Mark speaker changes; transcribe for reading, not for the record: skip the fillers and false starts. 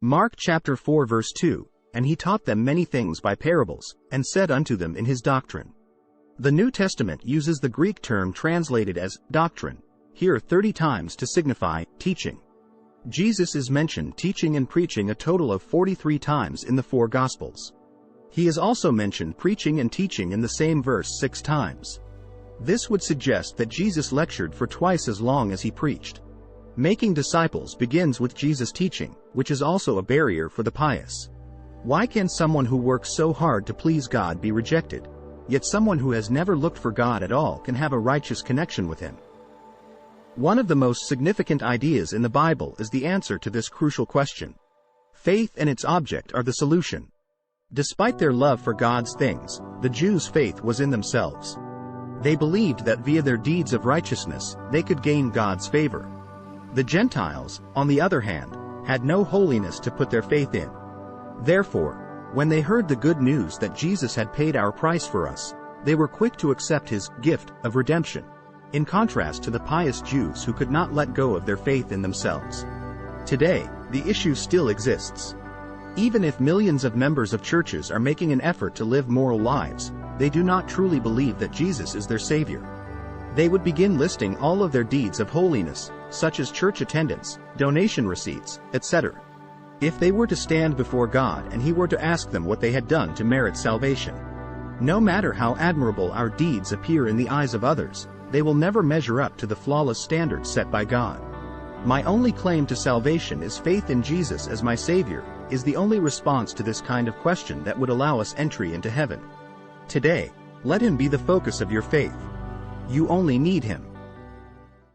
Speaker 1: Mark chapter 4 verse 2, "And he taught them many things by parables, and said unto them in his doctrine." The New Testament uses the Greek term translated as doctrine here 30 times to signify teaching. Jesus is mentioned teaching and preaching a total of 43 times in the 4 Gospels. He is also mentioned preaching and teaching in the same verse 6 times. This would suggest that Jesus lectured for twice as long as he preached. Making disciples begins with Jesus' teaching, which is also a barrier for the pious. Why can someone who works so hard to please God be rejected, yet someone who has never looked for God at all can have a righteous connection with him? One of the most significant ideas in the Bible is the answer to this crucial question. Faith and its object are the solution. Despite their love for God's things, the Jews' faith was in themselves. They believed that via their deeds of righteousness, they could gain God's favor. The Gentiles, on the other hand, had no holiness to put their faith in. Therefore, when they heard the good news that Jesus had paid our price for us, they were quick to accept his gift of redemption, in contrast to the pious Jews who could not let go of their faith in themselves. Today, the issue still exists. Even if millions of members of churches are making an effort to live moral lives, they do not truly believe that Jesus is their Savior. They would begin listing all of their deeds of holiness, such as church attendance, donation receipts, etc. If they were to stand before God and he were to ask them what they had done to merit salvation, no matter how admirable our deeds appear in the eyes of others, they will never measure up to the flawless standards set by God. "My only claim to salvation is faith in Jesus as my Savior," is the only response to this kind of question that would allow us entry into heaven. Today, let him be the focus of your faith. You only need him.